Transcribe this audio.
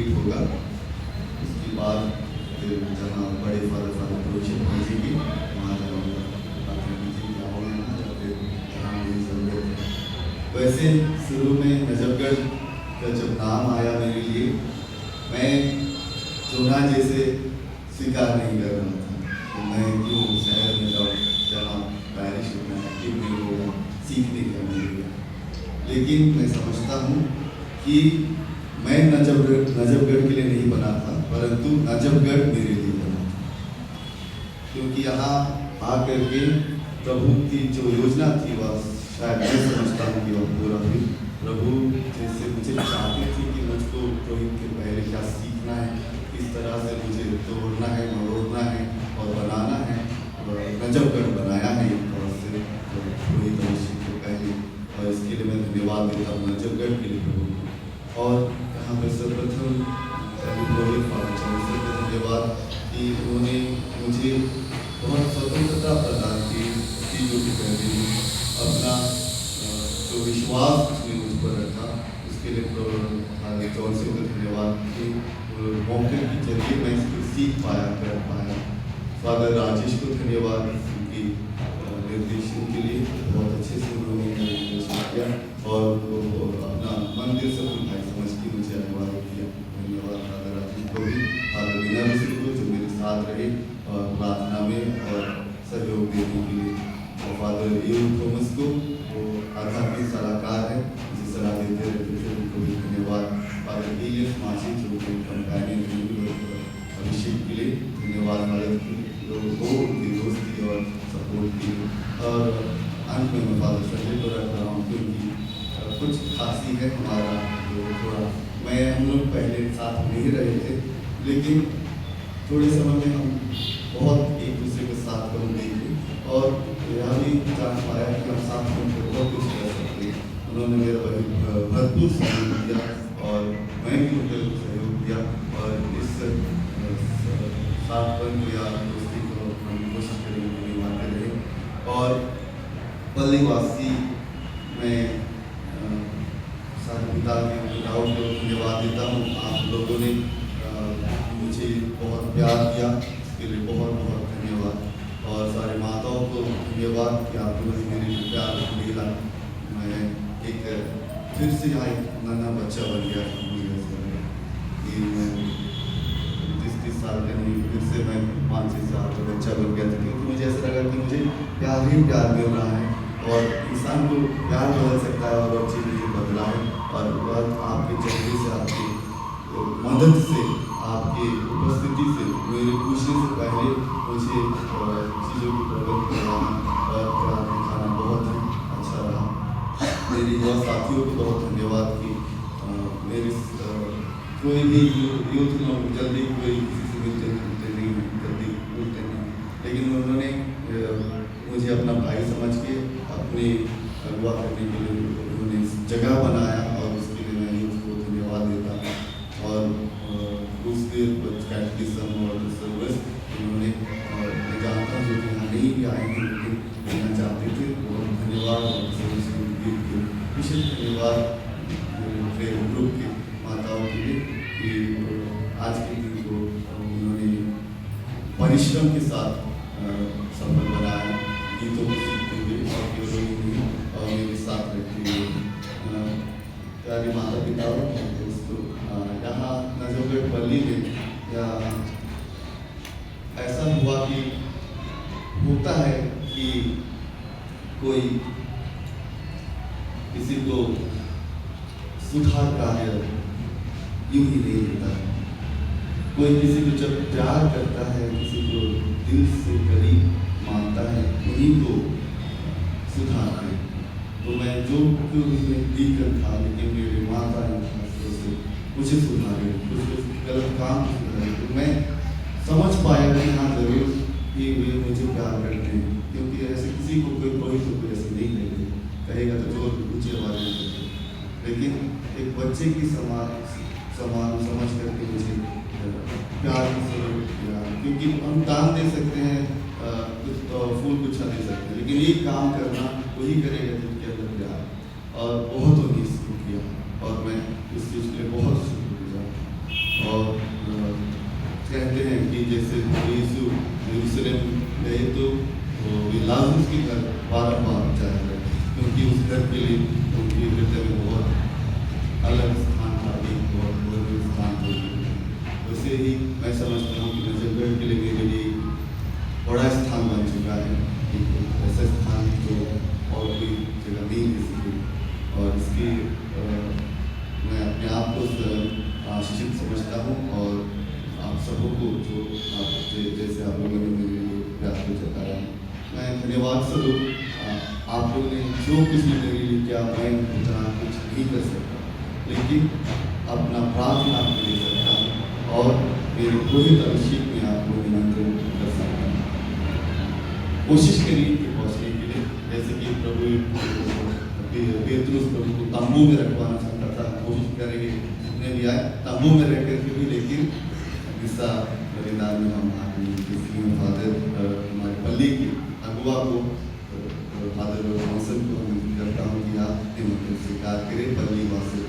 Complete होगा। उसके बाद फिर जहाँ बड़े फादर प्रोजेक्ट भेजेंगे वहाँ जाऊँगा, बातें कीजिए क्या होना है या फिर जहाँ मेरी ज़रूरत है। वैसे शुरू में नजफगढ़ का जब नाम आया मेरे लिए, मैं जोना जैसे स्वीकार नहीं कर रहा था कि मैं क्यों शहर में जाऊँ जहाँ पैरिश में एक्टिव नहीं होगा, सीखने का मिलेगा। लेकिन मैं समझता हूँ कि मैं नजफगढ़ के लिए नहीं बना था, परंतु नजफगढ़ मेरे लिए बना था। क्योंकि यहाँ आकर के प्रभु की जो योजना थी वह शायद मैं समझता हूँ कि वह पूरा हुई। प्रभु जैसे मुझे चाहते थे कि मुझको पुरोहित के पहले क्या सीखना है, किस तरह से मुझे तोड़ना है, मरोड़ना है और बनाना है, नजफगढ़ बनाया है और से पुरोहित अभिषेक के पहले। और इसके लिए मैं धन्यवाद देता हूँ नजफगढ़ के लिए प्रभु को। और यहाँ पर सर्वप्रथम पुरोहित फादर चंद्र सर को धन्यवाद कि उन्होंने मुझे बहुत स्वतंत्रता प्रदान की चीज़ों के पहले अपना जो विश्वास उसने मुझ पर रखा, उसके लिए फादर जॉनसन को धन्यवाद कि मौके के जरिए मैं इसको सीख पाया, कर पाया। फादर राजेश को धन्यवाद उनकी निर्देशन के लिए, बहुत अच्छे से उन्होंने निर्देशन किया और अपना मंदिर से भाई समझ के मुझे अनिवार्य किया। धन्यवाद फादर राजेश को भी, फादर मीना मिश्र को जो मेरे साथ रहे और प्रार्थना में और सहयोग देने के लिए, और फादर एयू थॉमस को वो आध्यात्मिक सलाहकार है, मुझे सलाह देते रहते थे, उनको भी धन्यवाद। फादर एलियस मासी जो कंपेनियन अभिषेक के लिए धन्यवाद। फादर को उनकी दोस्ती और सपोर्ट की। और अंत में मैं फादर संजय को रख रहा हूँ क्योंकि कुछ खासी है हमारा जो थोड़ा, हम लोग पहले साथ नहीं रहे थे, लेकिन थोड़े समय में हम बहुत एक दूसरे के साथ हम देखे और यह भी जान पाया कि हम साथ मिलकर बहुत कुछ कर सकते हैं। उन्होंने मेरा भरपूर सहयोग दिया और मैं भी उनका सहयोग दिया और इस साथपन या दोस्ती को हम कोशिश करेंगे निभाते रहे। और पल्लीवासी में सारे पिता के पिताओं को धन्यवाद देता हूँ। आप लोगों ने मुझे बहुत प्यार दिया, इसके लिए बहुत बहुत धन्यवाद। और सारे माताओं को धन्यवाद कि आप लोगों ने मेरे लिए प्यार मिला। मैं एक फिर से यहाँ एक नन्हा बच्चा बन गया कि मैं 30 साल का नहीं, फिर से मैं 5-6 साल का बच्चा बन गया था, क्योंकि मुझे ऐसा लगा कि मुझे प्यार ही प्यार मिल रहा है और इंसान को प्यार बदल सकता है और अच्छी चीज़ें बदला है। और वह आपके चेहरे से, आपकी मदद से, आपकी उपस्थिति से, मेरे पूछने से पहले मुझे चीज़ों की प्रगति करवाना और प्यार दिखाना बहुत ही अच्छा रहा। मेरे युवा साथियों को बहुत धन्यवाद कि मेरे कोई भी यूथ लोग जल्दी कोई किसी से मिलते नहीं, जल्दी मिलते नहीं, लेकिन उन्होंने मुझे अपना भाई समझ के अपने अगुवा करने के लिए उन्होंने जगह बनाया और उसके लिए मैं यूथ को धन्यवाद देता हूँ। और दूसरे कैटेकिज्म और सर्विस उन्होंने, मैं जानता हूँ जो कि यहाँ नहीं भी आए हैं लेकिन लेना चाहते थे, बहुत धन्यवाद। और विशेष धन्यवाद मेरे ग्रुप के माताओं के लिए कि आज के दिन को उन्होंने परिश्रम के साथ सफल बनाया, गीतों को सीखते हुए और केवल नहीं और मेरे साथ रहते हुए। प्यारे माता पिता दोस्तों, यहाँ नजफगढ़ पल्ली में या ऐसा हुआ कि होता है कि कोई किसी को सुधार कार्य यूं ही नहीं देता है। कोई किसी को जब प्यार करता है, किसी को दिल से करीब मानता है, उन्हीं को सुधारते हैं। तो मैं जो क्यों उसमें दीकर था, लेकिन मेरे माता ने से मुझे सुधारे, कुछ गलत काम सुधारे, तो मैं समझ पाया कि हाँ जरूर कि वे मुझे प्यार करते हैं। क्योंकि ऐसे किसी को कोई पुरोहित को ऐसे नहीं कहेगा तो जोर ऊँचे आवाज में, लेकिन एक बच्चे की समान समझ करके मुझे प्यार की जरूरत किया। क्योंकि हम दान दे सकते हैं, कुछ फूल गुच्छा दे सकते हैं, लेकिन एक काम करना वही करेगा जिनके अंदर प्यार, और बहुत उन्हें किया और मैं इस चीज़ के लिए बहुत शुक्रगुजार। जैसे यीशु यरूशलेम गए तो लाजरूस के घर बारंबार जाया गया, क्योंकि उस घर के लिए उनके हृदय में बहुत अलग स्थान था, एक बहुत बड़ा स्थान था। वैसे ही मैं समझता हूँ कि नजरगढ़ के लिए मेरे लिए बड़ा स्थान बन चुका है, एक ऐसा स्थान जो और कोई जगह नहीं दे सके। और इसके मैं अपने आप को आशीषित समझता हूँ, और आप सबों को जो आप जैसे आप लोगों ने मेरे लिए प्यार को जताया, मैं धन्यवाद स्वरूप आप लोगों ने जो कुछ भी मेरे लिए किया, मैं उतना कुछ नहीं कर सकता, लेकिन अपना प्रार्थना आपको दे सकता हूँ और मेरे पुरोहित अभिषेक में आपको निमंत्रण कर सकता हूँ। कोशिश करिए कि पहुँचने के लिए, जैसे कि प्रभु पेतरुस प्रभु को तंबू में रखवाना चाहता था, कोशिश करेंगे जितने भी आए तंबू में रह करके भी, लेकिन हिस्सा बलिदान में हम आदमी फादर हमारे पल्ली की अगुआ को फादर मौसम को मैं करता हूँ कि आप निमंत्रण स्वीकार करें, पल्ली वासी